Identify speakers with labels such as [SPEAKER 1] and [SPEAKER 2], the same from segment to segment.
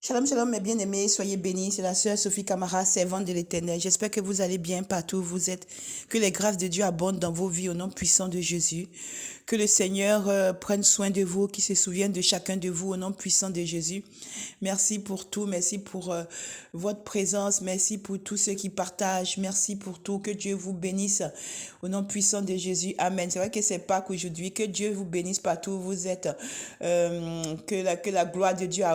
[SPEAKER 1] Shalom, shalom, mes bien-aimés, soyez bénis. C'est la sœur Sophie Camara, servante de l'Éternel. J'espère que vous allez bien partout où vous êtes. Que les grâces de Dieu abondent dans vos vies au nom puissant de Jésus. Que le Seigneur prenne soin de vous, qu'il se souvienne de chacun de vous au nom puissant de Jésus. Merci pour tout, merci pour votre présence, merci pour tous ceux qui partagent, merci pour tout. Que Dieu vous bénisse au nom puissant de Jésus. Amen. C'est vrai que c'est Pâques aujourd'hui. Que Dieu vous bénisse partout où vous êtes. Que la gloire de Dieu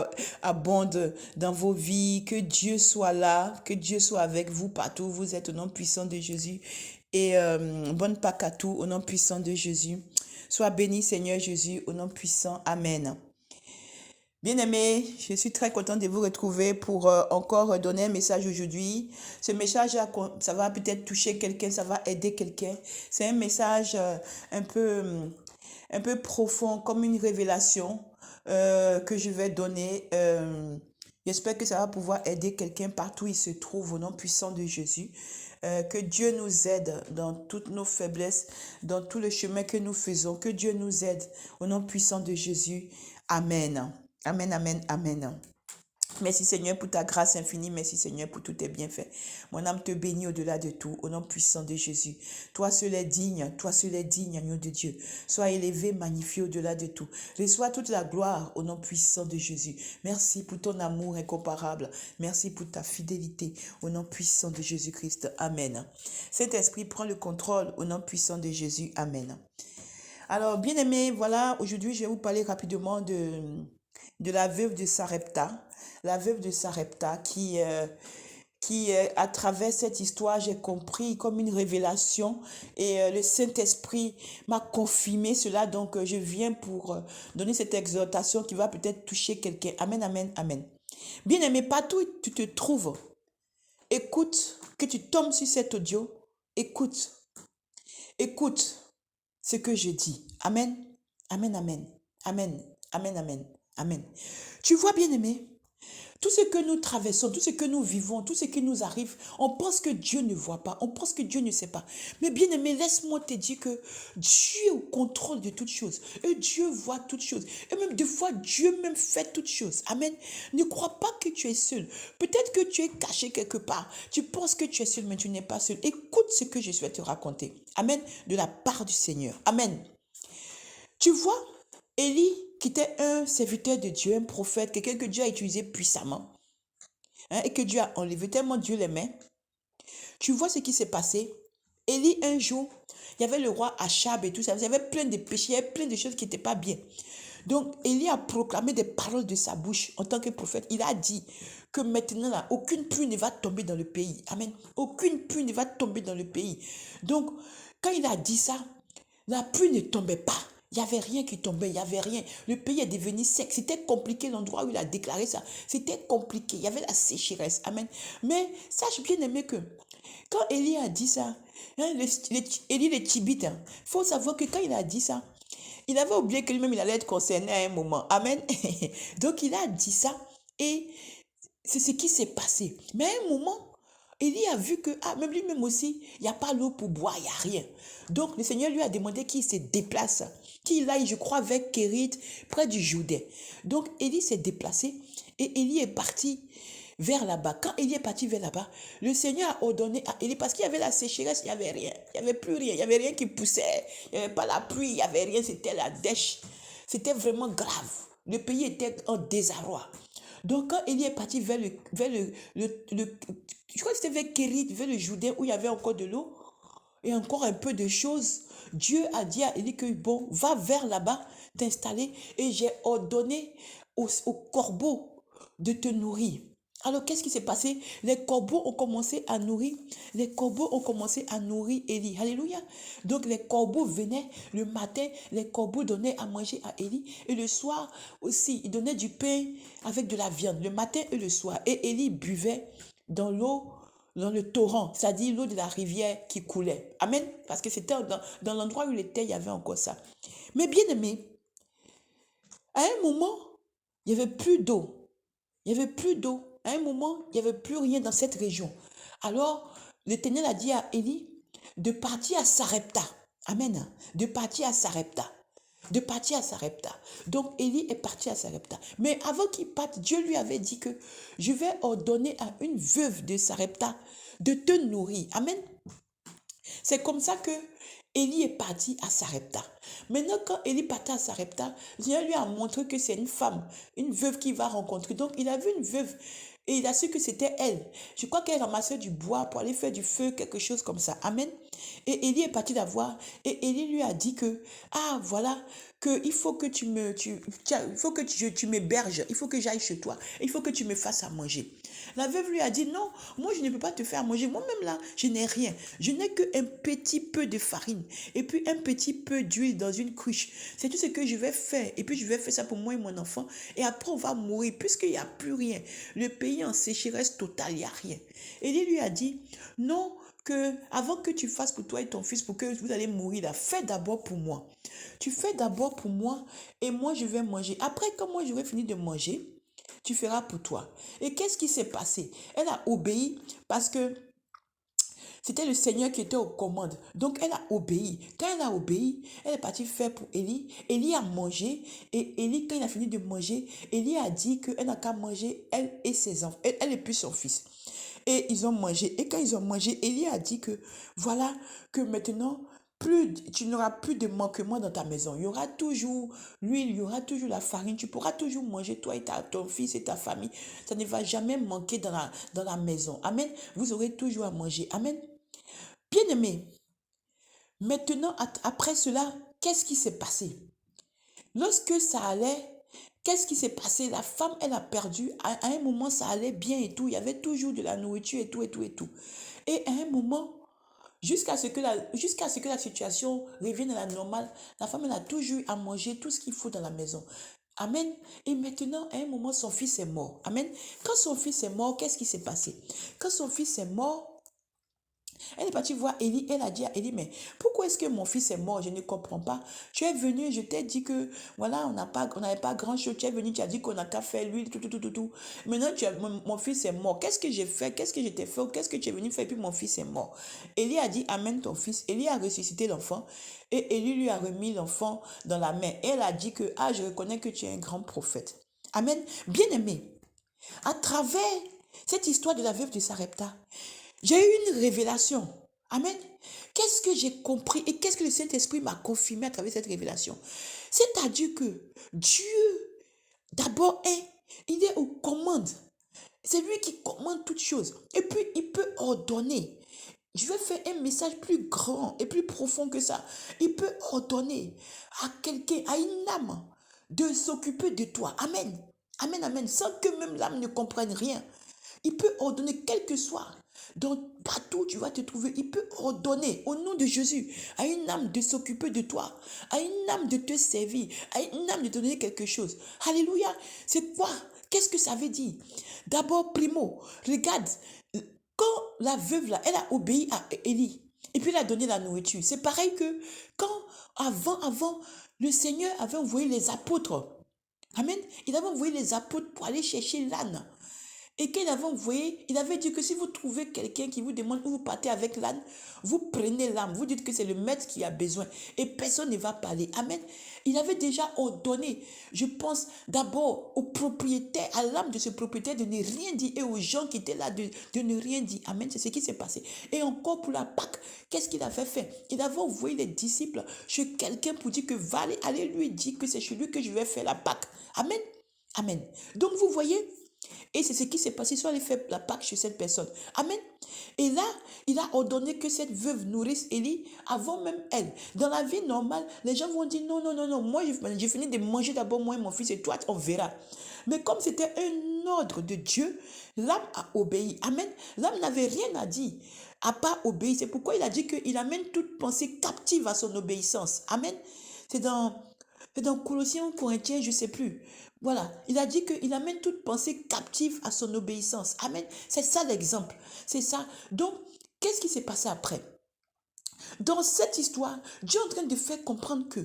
[SPEAKER 1] abonde dans vos vies. Que Dieu soit là, que Dieu soit avec vous partout où vous êtes au nom puissant de Jésus. Et bonne Pâques à tous au nom puissant de Jésus. Sois béni, Seigneur Jésus, au nom puissant. Amen. Bien-aimés, je suis très contente de vous retrouver pour encore donner un message aujourd'hui. Ce message, ça va peut-être toucher quelqu'un, ça va aider quelqu'un. C'est un message un peu profond, comme une révélation que je vais donner. J'espère que ça va pouvoir aider quelqu'un partout où il se trouve au nom puissant de Jésus. Que Dieu nous aide dans toutes nos faiblesses, dans tout le chemin que nous faisons. Que Dieu nous aide au nom puissant de Jésus. Amen. Amen, amen, amen. Merci Seigneur pour ta grâce infinie. Merci Seigneur pour tous tes bienfaits. Mon âme te bénit au-delà de tout, au nom puissant de Jésus. Toi seul est digne, agneau de Dieu. Sois élevé, magnifié au-delà de tout. Reçois toute la gloire au nom puissant de Jésus. Merci pour ton amour incomparable. Merci pour ta fidélité au nom puissant de Jésus-Christ. Amen. Saint-Esprit, prends le contrôle au nom puissant de Jésus. Amen. Alors, bien aimé, voilà, aujourd'hui, je vais vous parler rapidement de la veuve de Sarepta. La veuve de Sarepta qui à travers cette histoire, j'ai compris comme une révélation et le Saint-Esprit m'a confirmé cela. Donc, je viens pour donner cette exhortation qui va peut-être toucher quelqu'un. Amen, amen, amen. Bien aimé, partout où tu te trouves, écoute, que tu tombes sur cet audio, écoute, écoute ce que je dis. Amen. Amen, amen. Amen. Amen, amen. Amen. Tu vois, bien-aimé, tout ce que nous traversons, tout ce que nous vivons, tout ce qui nous arrive, on pense que Dieu ne voit pas, on pense que Dieu ne sait pas. Mais bien-aimé, laisse-moi te dire que Dieu est au contrôle de toutes choses. Et Dieu voit toutes choses. Et même des fois, Dieu même fait toutes choses. Amen. Ne crois pas que tu es seul. Peut-être que tu es caché quelque part. Tu penses que tu es seul, mais tu n'es pas seul. Écoute ce que je souhaite te raconter. Amen. De la part du Seigneur. Amen. Tu vois, Élie, qui était un serviteur de Dieu, un prophète, quelqu'un que Dieu a utilisé puissamment, hein, et que Dieu a enlevé, tellement Dieu l'aimait. Tu vois ce qui s'est passé? Élie, un jour, il y avait le roi Achab et tout ça, il y avait plein de péchés, il y avait plein de choses qui n'étaient pas bien. Donc, Élie a proclamé des paroles de sa bouche en tant que prophète. Il a dit que maintenant, là, aucune pluie ne va tomber dans le pays. Amen. Aucune pluie ne va tomber dans le pays. Donc, quand il a dit ça, la pluie ne tombait pas. Il n'y avait rien qui tombait, il n'y avait rien. Le pays est devenu sec. C'était compliqué l'endroit où il a déclaré ça. C'était compliqué. Il y avait la sécheresse. Amen. Mais sache bien aimé que quand Élie a dit ça, hein, Élie le Tibite, il faut savoir que quand il a dit ça, il avait oublié que lui-même il allait être concerné à un moment. Amen. Donc il a dit ça et c'est ce qui s'est passé. Mais à un moment, Élie a vu que, même lui-même aussi, il n'y a pas l'eau pour boire, il n'y a rien. Donc, le Seigneur lui a demandé qu'il se déplace, qu'il aille, je crois, vers Kérit, près du Jourdain. Donc, Élie s'est déplacé et Élie est parti vers là-bas. Quand Élie est parti vers là-bas, le Seigneur a ordonné à Élie, parce qu'il y avait la sécheresse, il n'y avait rien. Il n'y avait plus rien, il n'y avait rien qui poussait, il n'y avait pas la pluie, il n'y avait rien, c'était la dèche. C'était vraiment grave. Le pays était en désarroi. Donc, quand Élie est parti je crois que c'était vers Kérit, vers le Jourdain, où il y avait encore de l'eau et encore un peu de choses, Dieu a dit à Élie que, bon, va vers là-bas, t'installer, et j'ai ordonné aux corbeaux de te nourrir. Alors, qu'est-ce qui s'est passé? Les corbeaux ont commencé à nourrir. Les corbeaux ont commencé à nourrir Élie. Alléluia. Donc, les corbeaux venaient le matin. Les corbeaux donnaient à manger à Élie. Et le soir aussi, ils donnaient du pain avec de la viande. Le matin et le soir. Et Élie buvait dans l'eau, dans le torrent, c'est-à-dire l'eau de la rivière qui coulait. Amen. Parce que c'était dans l'endroit où il était, il y avait encore ça. Mais bien aimé, à un moment, il n'y avait plus d'eau. Il n'y avait plus d'eau. À un moment, il n'y avait plus rien dans cette région. Alors, l'Éternel a dit à Élie de partir à Sarepta. Amen. De partir à Sarepta. de partir à Sarepta. Donc Élie est parti à Sarepta. Mais avant qu'il parte, Dieu lui avait dit que je vais ordonner à une veuve de Sarepta de te nourrir. Amen. C'est comme ça que Élie est parti à Sarepta. Maintenant, quand Élie partait à Sarepta, Dieu lui a montré que c'est une femme, une veuve qu'il va rencontrer. Donc, il a vu une veuve et il a su que c'était elle. Je crois qu'elle ramassait du bois pour aller faire du feu, quelque chose comme ça. Amen. Et Élie est parti la voir et Élie lui a dit que, ah, voilà, il faut que il faut que tu m'héberges, il faut que j'aille chez toi, il faut que tu me fasses à manger. La veuve lui a dit, non, moi je ne peux pas te faire à manger, moi-même là, je n'ai rien, je n'ai qu'un petit peu de farine et puis un petit peu d'huile dans une cruche. C'est tout ce que je vais faire et puis je vais faire ça pour moi et mon enfant et après on va mourir puisqu'il n'y a plus rien. Le pays en sécheresse totale, il n'y a rien. Élie lui a dit, non, que avant que tu fasses pour toi et ton fils, pour que vous allez mourir là, fais d'abord pour moi. Tu fais d'abord pour moi et moi je vais manger. Après, quand moi je vais finir de manger, tu feras pour toi. Et qu'est-ce qui s'est passé? Elle a obéi parce que c'était le Seigneur qui était aux commandes. Donc, elle a obéi. Quand elle a obéi, elle est partie faire pour Élie. Élie a mangé. Et Élie, quand il a fini de manger, Élie a dit qu'elle n'a qu'à manger, elle et ses enfants. Elle et puis son fils. Et ils ont mangé. Et quand ils ont mangé, Élie a dit que voilà, que maintenant, tu n'auras plus de manquement dans ta maison. Il y aura toujours l'huile, il y aura toujours la farine. Tu pourras toujours manger, toi et ton fils et ta famille. Ça ne va jamais manquer dans la maison. Amen. Vous aurez toujours à manger. Amen. Bien-aimé, maintenant, après cela, qu'est-ce qui s'est passé? Lorsque ça allait, qu'est-ce qui s'est passé? La femme, elle a perdu. À un moment, ça allait bien et tout. Il y avait toujours de la nourriture et tout, et tout, et tout. Et à un moment, jusqu'à ce que la situation revienne à la normale, la femme, elle a toujours eu à manger tout ce qu'il faut dans la maison. Amen. Et maintenant, à un moment, son fils est mort. Amen. Quand son fils est mort, qu'est-ce qui s'est passé? Quand son fils est mort, elle est partie voir Élie. Elle a dit à Élie, mais pourquoi est-ce que mon fils est mort? Je ne comprends pas. Tu es venu, je t'ai dit que, voilà, on n'avait pas grand-chose. Tu es venu, tu as dit qu'on n'a qu'à faire l'huile, tout, tout, tout, tout, tout. Maintenant, mon fils est mort. Qu'est-ce que j'ai fait? Qu'est-ce que je t'ai fait? Qu'est-ce que tu es venu faire? Et puis mon fils est mort. Élie a dit, amène ton fils. Élie a ressuscité l'enfant. Et Élie lui a remis l'enfant dans la main. Et elle a dit que, ah, je reconnais que tu es un grand prophète. Amen. Bien-aimé, à travers cette histoire de la veuve de Sarepta, j'ai eu une révélation. Amen. Qu'est-ce que j'ai compris et qu'est-ce que le Saint-Esprit m'a confirmé à travers cette révélation? C'est-à-dire que Dieu, d'abord, il est aux commandes. C'est lui qui commande toutes choses. Et puis, il peut ordonner. Je vais faire un message plus grand et plus profond que ça. Il peut ordonner à quelqu'un, à une âme, de s'occuper de toi. Amen. Amen, amen. Sans que même l'âme ne comprenne rien. Il peut ordonner, quel que soit, donc partout où tu vas te trouver, il peut ordonner au nom de Jésus à une âme de s'occuper de toi, à une âme de te servir, à une âme de te donner quelque chose. Alléluia. C'est quoi? Qu'est-ce que ça veut dire? D'abord, primo, regarde, quand la veuve là, elle a obéi à Élie, et puis elle a donné la nourriture. C'est pareil que quand avant, le Seigneur avait envoyé les apôtres. Amen. Il avait envoyé les apôtres pour aller chercher l'âne. Et qu'il avait envoyé, il avait dit que si vous trouvez quelqu'un qui vous demande où vous partez avec l'âne, vous prenez l'âme, vous dites que c'est le maître qui a besoin et personne ne va parler. Amen. Il avait déjà ordonné, je pense d'abord au propriétaire, à l'âme de ce propriétaire de ne rien dire et aux gens qui étaient là de ne rien dire. Amen. C'est ce qui s'est passé. Et encore pour la Pâque, qu'est-ce qu'il avait fait? Il avait envoyé les disciples chez quelqu'un pour dire que va aller lui dire que c'est chez lui que je vais faire la Pâque. Amen. Amen. Donc vous voyez, et c'est ce qui s'est passé. Ils sont allés faire la Pâque chez cette personne. Amen. Et là, il a ordonné que cette veuve nourrisse Élie avant même elle. Dans la vie normale, les gens vont dire non, non, non, non. Moi, j'ai fini de manger d'abord moi et mon fils et toi, on verra. Mais comme c'était un ordre de Dieu, l'âme a obéi. Amen. L'âme n'avait rien à dire à part obéir. C'est pourquoi il a dit qu'il amène toute pensée captive à son obéissance. Amen. C'est dans Colossiens ou Corinthiens, je ne sais plus. Voilà, il a dit qu'il amène toute pensée captive à son obéissance. Amen. C'est ça l'exemple. C'est ça. Donc, qu'est-ce qui s'est passé après? Dans cette histoire, Dieu est en train de faire comprendre que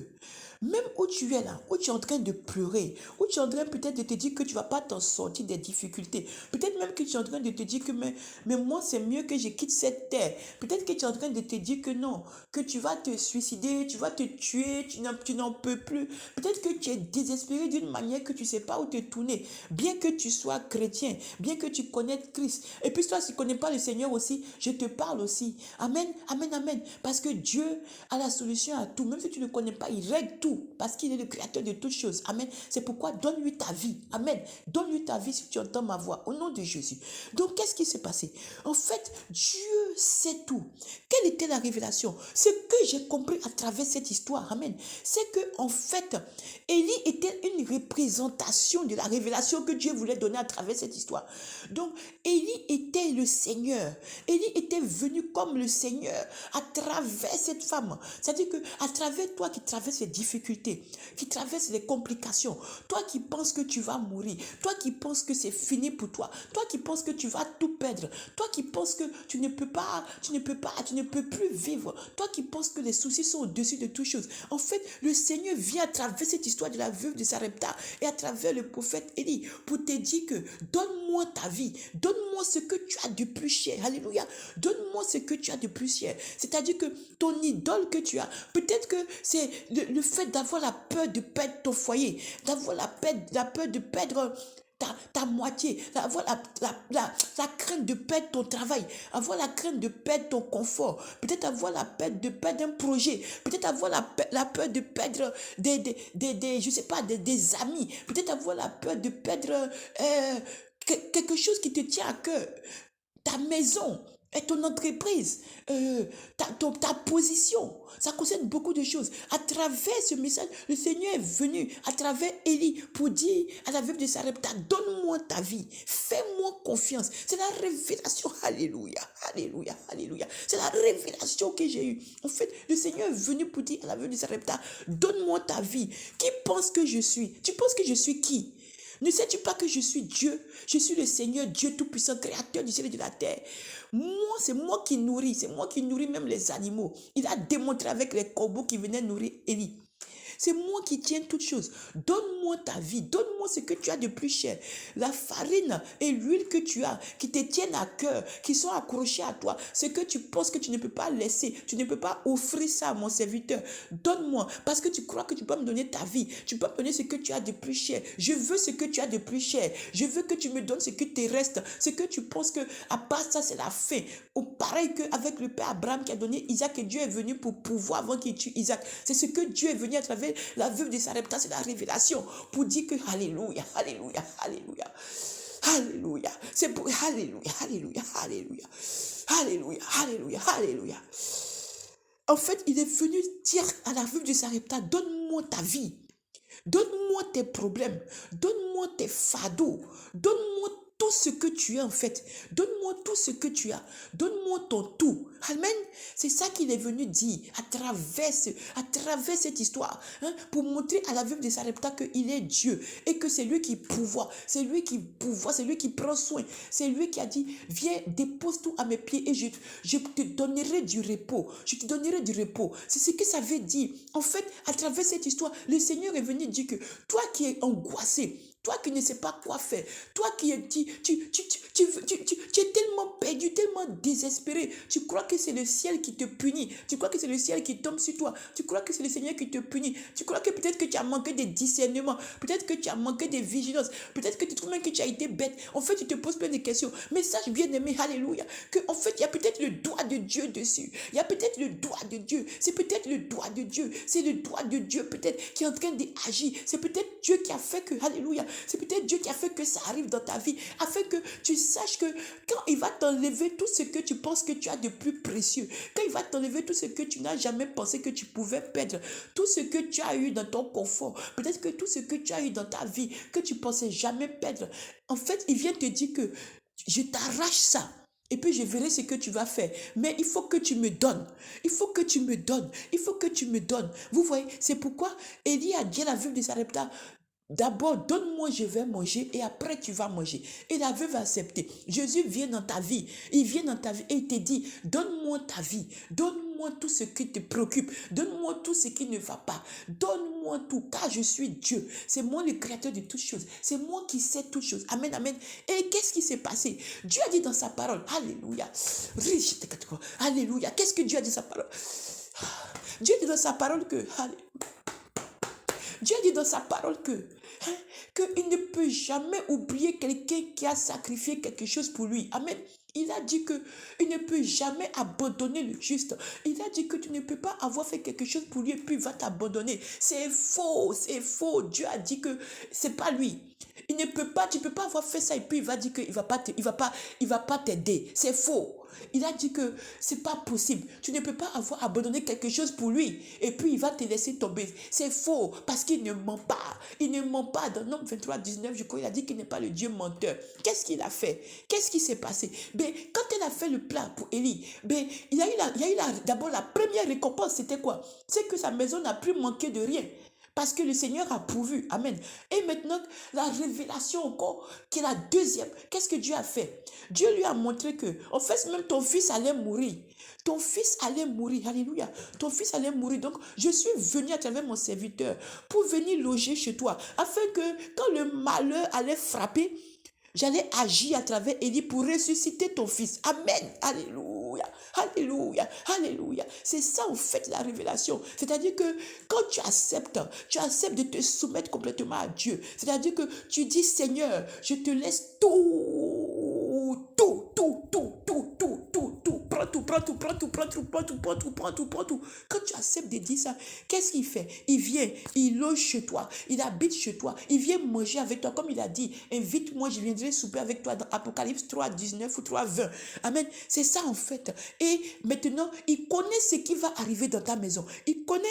[SPEAKER 1] Même où tu es là, où tu es en train de pleurer, où tu es en train peut-être de te dire que tu ne vas pas t'en sortir des difficultés. Peut-être même que tu es en train de te dire que mais moi c'est mieux que je quitte cette terre. Peut-être que tu es en train de te dire que non, que tu vas te suicider, tu vas te tuer, tu n'en peux plus. Peut-être que tu es désespéré d'une manière que tu ne sais pas où te tourner. Bien que tu sois chrétien, bien que tu connaisses Christ. Et puis toi, si tu ne connais pas le Seigneur aussi, je te parle aussi. Amen, amen, amen. Parce que Dieu a la solution à tout. Même si tu ne connais pas, il règle tout. Parce qu'il est le créateur de toutes choses. Amen. C'est pourquoi donne-lui ta vie. Amen. Donne-lui ta vie si tu entends ma voix. Au nom de Jésus. Donc, qu'est-ce qui s'est passé? En fait, Dieu sait tout. Quelle était la révélation? Ce que j'ai compris à travers cette histoire, amen, c'est que en fait, Élie était une représentation de la révélation que Dieu voulait donner à travers cette histoire. Donc, Élie était le Seigneur. Élie était venu comme le Seigneur à travers cette femme. C'est-à-dire que à travers toi qui traverses les difficultés, qui traverses les complications, toi qui penses que tu vas mourir, toi qui penses que c'est fini pour toi, toi qui penses que tu vas tout perdre, toi qui penses que tu ne peux plus vivre, toi qui penses que les soucis sont au-dessus de toutes choses. En fait, le Seigneur vient à travers cette histoire de la veuve de Sarepta et à travers le prophète Élie pour te dire que donne-moi ta vie, donne-moi ce que tu as de plus cher. Alléluia. Donne-moi ce que tu as de plus cher. C'est-à-dire que ton idole que tu as, peut-être que c'est le fait d'avoir la peur de perdre ton foyer, d'avoir la peur de perdre ta moitié, avoir la crainte de perdre ton travail, avoir la crainte de perdre ton confort, peut-être avoir la peur de perdre un projet, peut-être avoir la peur de perdre je sais pas, des amis, peut-être avoir la peur de perdre quelque chose qui te tient à cœur, ta maison, et ton entreprise, ta position. Ça concerne beaucoup de choses. À travers ce message, le Seigneur est venu à travers Élie pour dire à la veuve de Sarepta, donne-moi ta vie, fais-moi confiance. C'est la révélation, alléluia, alléluia, alléluia. C'est la révélation que j'ai eue. En fait, le Seigneur est venu pour dire à la veuve de Sarepta, donne-moi ta vie. Qui pense que je suis? Tu penses que je suis qui? Ne sais-tu pas que je suis Dieu? Je suis le Seigneur, Dieu Tout-Puissant, Créateur du ciel et de la terre. Moi, c'est moi qui nourris, c'est moi qui nourris même les animaux. Il a démontré avec les corbeaux qui venaient nourrir Élie. C'est moi qui tiens toutes choses. Donne-moi ta vie. Donne-moi ce que tu as de plus cher. La farine et l'huile que tu as, qui te tiennent à cœur, qui sont accrochés à toi. Ce que tu penses que tu ne peux pas laisser. Tu ne peux pas offrir ça à mon serviteur. Donne-moi. Parce que tu crois que tu peux me donner ta vie. Tu peux me donner ce que tu as de plus cher. Je veux ce que tu as de plus cher. Je veux que tu me donnes ce que te reste. Ce que tu penses que, à part ça, c'est la fin. Ou pareil qu'avec le père Abraham qui a donné Isaac et Dieu est venu pour pouvoir avant qu'il tue Isaac. C'est ce que Dieu est venu à travers la veuve de Sarepta, c'est la révélation pour dire que alléluia, alléluia, alléluia, alléluia. C'est pour alléluia, alléluia, alléluia, alléluia, alléluia, alléluia. En fait, il est venu dire à la veuve de Sarepta, donne-moi ta vie, donne-moi tes problèmes, donne-moi tes fardeaux, donne-moi tout ce que tu es en fait. Donne-moi tout ce que tu as. Donne-moi ton tout. Amen. C'est ça qu'il est venu dire à travers cette histoire. Hein, pour montrer à la veuve de Sarepta qu'il est Dieu et que c'est lui qui pourvoit. C'est lui qui pourvoit. C'est lui qui prend soin. C'est lui qui a dit, viens, dépose tout à mes pieds et je te donnerai du repos. Je te donnerai du repos. C'est ce que ça veut dire. En fait, à travers cette histoire, le Seigneur est venu dire que toi qui es angoissé, toi qui ne sais pas quoi faire, toi qui es, tu es tellement perdu, tellement désespéré, tu crois que c'est le ciel qui te punit, tu crois que c'est le ciel qui tombe sur toi, tu crois que c'est le Seigneur qui te punit, tu crois que peut-être que tu as manqué de discernement, peut-être que tu as manqué de vigilance, peut-être que tu trouves même que tu as été bête, en fait tu te poses plein de questions, mais sache bien aimé, alléluia, que en fait il y a peut-être le doigt de Dieu dessus, il y a peut-être le doigt de Dieu, c'est peut-être le doigt de Dieu, c'est le doigt de Dieu peut-être qui est en train d'agir, c'est peut-être Dieu qui a fait que, alléluia, c'est peut-être Dieu qui a fait que ça arrive dans ta vie, afin que tu saches que quand il va t'enlever tout ce que tu penses que tu as de plus précieux, quand il va t'enlever tout ce que tu n'as jamais pensé que tu pouvais perdre, tout ce que tu as eu dans ton confort, peut-être que tout ce que tu as eu dans ta vie, que tu pensais jamais perdre, en fait, il vient te dire que je t'arrache ça. Et puis je verrai ce que tu vas faire. Mais il faut que tu me donnes. Il faut que tu me donnes. Il faut que tu me donnes. Vous voyez, c'est pourquoi Élie a dit à la veuve de Sarepta, d'abord, donne-moi, je vais manger et après tu vas manger. Et la veuve va accepter. Jésus vient dans ta vie. Il vient dans ta vie et il te dit, donne-moi ta vie. Donne-moi tout ce qui te préoccupe. Donne-moi tout ce qui ne va pas. Donne-moi moi tout, car je suis Dieu. C'est moi le créateur de toutes choses. C'est moi qui sais toutes choses. Amen, amen. Et qu'est-ce qui s'est passé? Dieu a dit dans sa parole, alléluia. Alléluia. Qu'est-ce que Dieu a dit dans sa parole? Dieu dit dans sa parole que, Dieu dit dans sa parole que, qu'il ne peut jamais oublier quelqu'un qui a sacrifié quelque chose pour lui. Amen. Il a dit qu'il ne peut jamais abandonner le juste. Il a dit que tu ne peux pas avoir fait quelque chose pour lui et puis il va t'abandonner. C'est faux, c'est faux. Dieu a dit que c'est pas lui. Il ne peut pas, tu ne peux pas avoir fait ça et puis il va dire qu'il ne va pas t'aider. C'est faux. Il a dit que c'est pas possible. Tu ne peux pas avoir abandonné quelque chose pour lui et puis il va te laisser tomber. C'est faux parce qu'il ne ment pas. Il ne ment pas. Dans Nombre 23, 19, je crois, il a dit qu'il n'est pas le Dieu menteur. Qu'est-ce qu'il a fait? Qu'est-ce qui s'est passé? Ben, quand elle a fait le plat pour Élie, ben, il y a eu d'abord la première récompense, c'était quoi? C'est que sa maison n'a plus manqué de rien. Parce que le Seigneur a pourvu. Amen. Et maintenant, la révélation encore, qui est la deuxième. Qu'est-ce que Dieu a fait? Dieu lui a montré que, en fait, même ton fils allait mourir. Ton fils allait mourir. Alléluia. Ton fils allait mourir. Donc, je suis venu à travers mon serviteur pour venir loger chez toi. Afin que, quand le malheur allait frapper, j'allais agir à travers Élie pour ressusciter ton fils. Amen. Alléluia. Alléluia. Alléluia. C'est ça en fait la révélation. C'est-à-dire que quand tu acceptes de te soumettre complètement à Dieu. C'est-à-dire que tu dis Seigneur, je te laisse tout. Prends tout. Quand tu acceptes de dire ça, qu'est-ce qu'il fait? Il vient, il loge chez toi, il habite chez toi, il vient manger avec toi, comme il a dit, invite-moi, je viendrai souper avec toi dans Apocalypse 3, 19 ou 3, 20. Amen. C'est ça en fait. Et maintenant, il connaît ce qui va arriver dans ta maison. Il connaît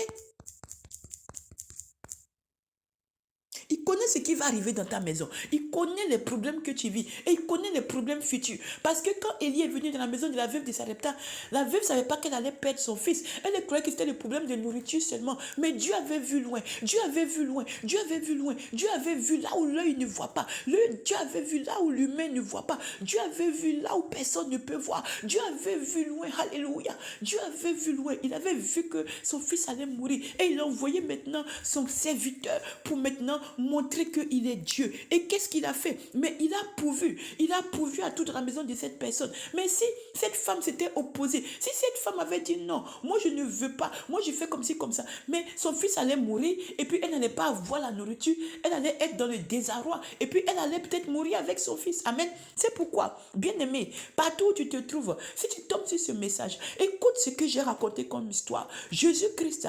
[SPEAKER 1] ce qui va arriver dans ta maison. Il connaît les problèmes que tu vis. Et il connaît les problèmes futurs. Parce que quand Élie est venu dans la maison de la veuve de Sarepta, la veuve ne savait pas qu'elle allait perdre son fils. Elle croyait que c'était le problème de nourriture seulement. Mais Dieu avait vu loin. Dieu avait vu loin. Dieu avait vu loin. Dieu avait vu là où l'œil ne voit pas. Dieu avait vu là où l'humain ne voit pas. Dieu avait vu là où personne ne peut voir. Dieu avait vu loin. Alléluia. Dieu avait vu loin. Il avait vu que son fils allait mourir. Et il a envoyé maintenant son serviteur pour maintenant montrer qu'il est Dieu. Et qu'est-ce qu'il a fait? Mais il a pourvu. Il a pourvu à toute la maison de cette personne. Mais si cette femme s'était opposée, si cette femme avait dit non, moi je ne veux pas, moi je fais comme ci, comme ça, mais son fils allait mourir et puis elle n'allait pas avoir la nourriture, elle allait être dans le désarroi et puis elle allait peut-être mourir avec son fils. Amen. C'est pourquoi, bien-aimé, partout où tu te trouves, si tu tombes sur ce message, écoute ce que j'ai raconté comme histoire. Jésus-Christ,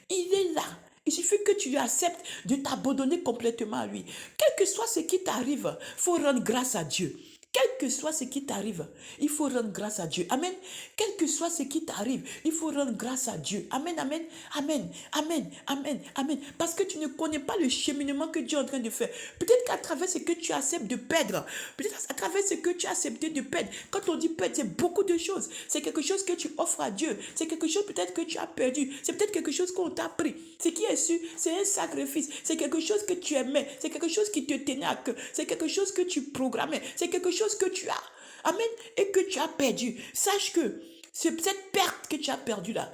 [SPEAKER 1] il est là. Il suffit que tu acceptes de t'abandonner complètement à lui. Quel que soit ce qui t'arrive, il faut rendre grâce à Dieu. Quel que soit ce qui t'arrive, il faut rendre grâce à Dieu. Amen. Quel que soit ce qui t'arrive, il faut rendre grâce à Dieu. Amen, amen, amen, amen, amen, amen. Parce que tu ne connais pas le cheminement que Dieu est en train de faire. Peut-être qu'à travers ce que tu acceptes de perdre, peut-être à travers ce que tu as accepté de perdre, quand on dit perdre, c'est beaucoup de choses. C'est quelque chose que tu offres à Dieu. C'est quelque chose peut-être que tu as perdu. C'est peut-être quelque chose qu'on t'a pris. Ce qui est sûr, c'est un sacrifice. C'est quelque chose que tu aimais. C'est quelque chose qui te tenait à cœur. C'est quelque chose que tu programmais. C'est quelque chose que tu as. Amen. Et que tu as perdu. Sache que c'est cette perte que tu as perdue là.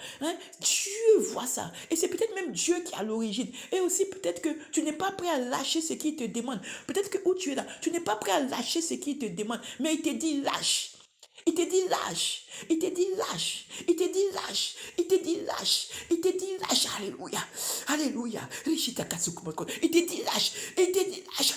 [SPEAKER 1] Dieu voit ça. Et c'est peut-être même Dieu qui est à l'origine. Et aussi peut-être que tu n'es pas prêt à lâcher ce qu'il te demande. Peut-être que où tu es là, tu n'es pas prêt à lâcher ce qu'il te demande. Mais il te dit lâche. Il te dit lâche. Il te dit lâche. Il te dit lâche. Il te dit lâche. Il te dit lâche. Alléluia. Alléluia. Il te dit lâche. Il te dit lâche.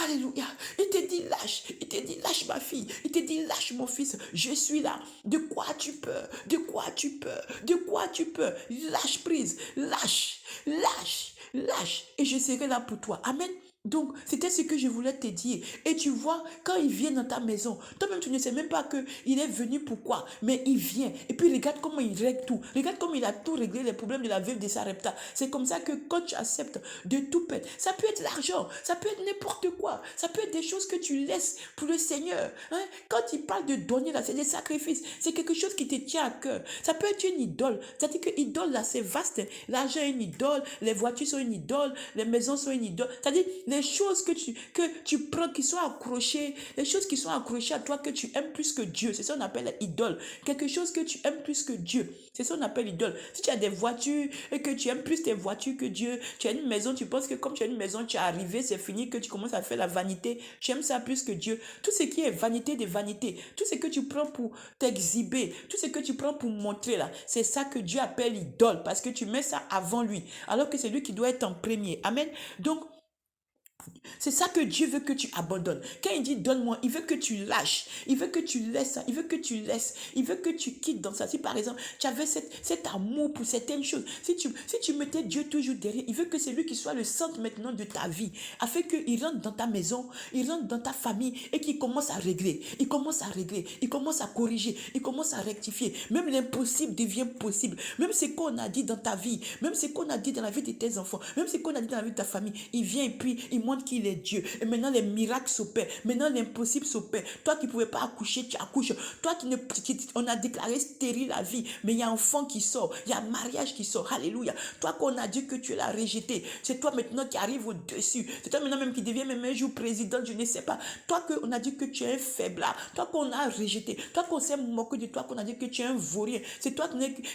[SPEAKER 1] Alléluia. Il te dit lâche. Il te dit lâche ma fille. Il te dit lâche mon fils. Je suis là. De quoi tu peux? De quoi tu peux? De quoi tu peux? Lâche prise. Lâche. Lâche. Lâche. Et je serai là pour toi. Amen. Donc, c'était ce que je voulais te dire. Et tu vois, quand il vient dans ta maison, toi-même, tu ne sais même pas qu'il est venu pourquoi, mais il vient. Et puis, regarde comment il règle tout. Regarde comment il a tout réglé, les problèmes de la veuve de Sarepta. C'est comme ça que quand tu acceptes de tout perdre, ça peut être l'argent, ça peut être n'importe quoi, ça peut être des choses que tu laisses pour le Seigneur. Quand il parle de donner, là, c'est des sacrifices. C'est quelque chose qui te tient à cœur. Ça peut être une idole. C'est-à-dire que idole, là, c'est vaste. L'argent est une idole, les voitures sont une idole, les maisons sont une idole. C'est-à-dire, les choses que tu prends qui sont accrochées, les choses qui sont accrochées à toi que tu aimes plus que Dieu, c'est ça qu'on appelle idole. Quelque chose que tu aimes plus que Dieu, c'est ça qu'on appelle idole. Si tu as des voitures et que tu aimes plus tes voitures que Dieu, tu as une maison, tu penses que comme tu as une maison, tu es arrivé, c'est fini, que tu commences à faire la vanité, tu aimes ça plus que Dieu. Tout ce qui est vanité des vanités, tout ce que tu prends pour t'exhiber, tout ce que tu prends pour montrer là, c'est ça que Dieu appelle idole parce que tu mets ça avant lui, alors que c'est lui qui doit être en premier. Amen. Donc, c'est ça que Dieu veut que tu abandonnes. Quand il dit donne-moi, il veut que tu lâches. Il veut que tu laisses ça. Il veut que tu laisses. Il veut que tu quittes dans ça. Si par exemple, tu avais cet amour pour certaines choses, si tu mettais Dieu toujours derrière, il veut que c'est lui qui soit le centre maintenant de ta vie, afin qu'il rentre dans ta maison, il rentre dans ta famille et qu'il commence à régler. Il commence à régler. Il commence à corriger. Il commence à rectifier. Même l'impossible devient possible. Même ce qu'on a dit dans ta vie, même ce qu'on a dit dans la vie de tes enfants, même ce qu'on a dit dans la vie de ta famille, il vient et puis il montre qu'il est Dieu. Et maintenant, les miracles s'opèrent. Maintenant, l'impossible s'opère. Toi qui ne pouvais pas accoucher, tu accouches. Toi on a déclaré stérile la vie, mais il y a un enfant qui sort. Il y a un mariage qui sort. Alléluia. Toi qu'on a dit que tu l'as rejeté. C'est toi maintenant qui arrive au-dessus. C'est toi maintenant même qui devient même un jour président, je ne sais pas. Toi qu'on a dit que tu es un faiblard. Toi qu'on a rejeté. Toi qu'on s'est moqué de toi, qu'on a dit que tu es un vaurien. C'est toi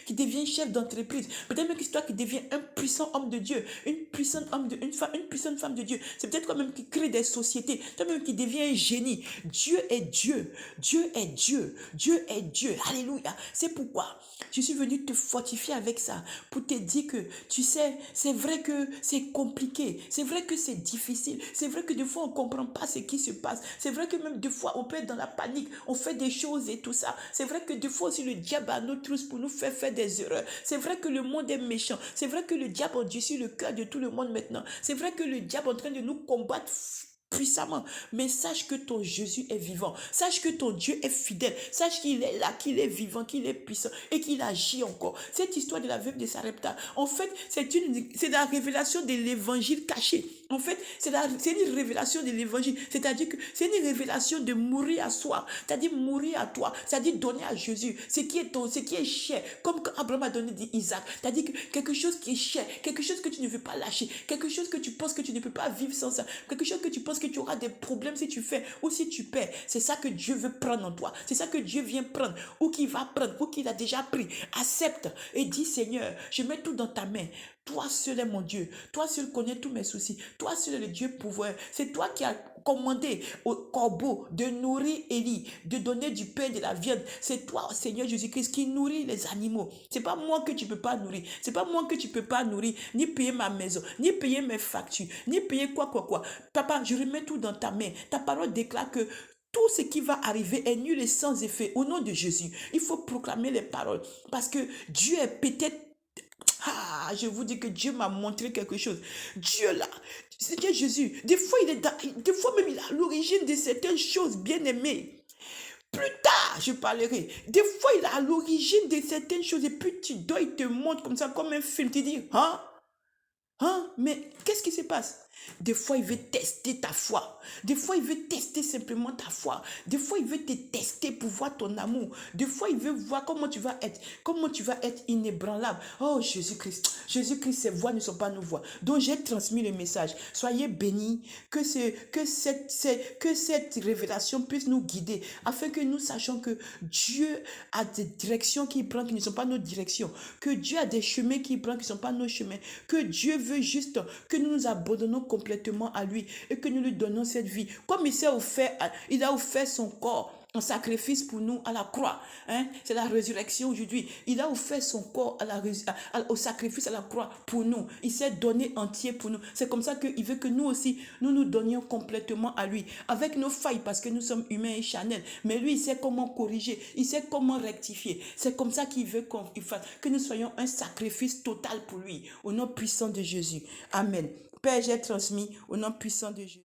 [SPEAKER 1] qui deviens chef d'entreprise. Peut-être même que c'est toi qui deviens un puissant homme de Dieu. Une puissante femme de Dieu. C'est peut-être toi-même qui crée des sociétés, toi-même qui devient un génie. Dieu est Dieu. Dieu est Dieu. Dieu est Dieu. Alléluia. C'est pourquoi je suis venu te fortifier avec ça, pour te dire que, tu sais, c'est vrai que c'est compliqué. C'est vrai que c'est difficile. C'est vrai que des fois, on ne comprend pas ce qui se passe. C'est vrai que même des fois, on peut être dans la panique. On fait des choses et tout ça. C'est vrai que des fois aussi, le diable a nos trousses pour nous faire des erreurs. C'est vrai que le monde est méchant. C'est vrai que le diable endurcit le cœur de tout le monde maintenant. C'est vrai que le diable est en train de nous combattre puissamment, mais sache que ton Jésus est vivant, sache que ton Dieu est fidèle, sache qu'il est là, qu'il est vivant, qu'il est puissant et qu'il agit encore. Cette histoire de la veuve de Sarepta, en fait, c'est la révélation de l'évangile caché. En fait, c'est une révélation de l'évangile, c'est-à-dire que c'est une révélation de mourir à soi, c'est-à-dire mourir à toi, c'est-à-dire donner à Jésus ce qui est cher, comme quand Abraham a donné d'Isaac, c'est-à-dire que quelque chose qui est cher, quelque chose que tu ne veux pas lâcher, quelque chose que tu penses que tu ne peux pas vivre sans ça, quelque chose que tu penses que tu auras des problèmes si tu fais ou si tu perds. C'est ça que Dieu veut prendre en toi. C'est ça que Dieu vient prendre ou qu'il va prendre ou qu'il a déjà pris. Accepte et dis Seigneur, je mets tout dans ta main. Toi seul est mon Dieu. Toi seul connais tous mes soucis. Toi seul est le Dieu pouvoir. C'est toi qui as commandé au corbeau de nourrir Élie, de donner du pain et de la viande. C'est toi, Seigneur Jésus-Christ, qui nourrit les animaux. C'est pas moi que tu peux pas nourrir. C'est pas moi que tu peux pas nourrir, ni payer ma maison, ni payer mes factures, ni payer quoi. Papa, je remets tout dans ta main. Ta parole déclare que tout ce qui va arriver est nul et sans effet. Au nom de Jésus, il faut proclamer les paroles. Parce que Dieu est peut-être... Ah, je vous dis que Dieu m'a montré quelque chose. Dieu là, c'est Jésus. Des fois même il est à l'origine de certaines choses, bien aimées. Plus tard, je parlerai. Des fois, il est à l'origine de certaines choses et puis il te montre comme ça, comme un film. Tu dis, mais qu'est-ce qui se passe? Des fois, il veut tester ta foi. Des fois, il veut tester simplement ta foi. Des fois, il veut te tester pour voir ton amour. Des fois, il veut voir comment tu vas être inébranlable. Oh, Jésus-Christ. Jésus-Christ, ses voix ne sont pas nos voix. Donc, j'ai transmis le message. Soyez bénis. Que cette révélation puisse nous guider afin que nous sachions que Dieu a des directions qu'il prend qui ne sont pas nos directions. Que Dieu a des chemins qu'il prend qui ne sont pas nos chemins. Que Dieu veut juste que nous nous abandonnons complètement à lui et que nous lui donnons cette vie. Comme il a offert son corps en sacrifice pour nous à la croix. C'est la résurrection aujourd'hui. Il a offert son corps au sacrifice à la croix pour nous. Il s'est donné entier pour nous. C'est comme ça qu'il veut que nous aussi, nous donnions complètement à lui. Avec nos failles, parce que nous sommes humains et charnels. Mais lui, il sait comment corriger. Il sait comment rectifier. C'est comme ça qu'il veut que nous soyons un sacrifice total pour lui. Au nom puissant de Jésus. Amen. Père, j'ai transmis au nom puissant de Jésus.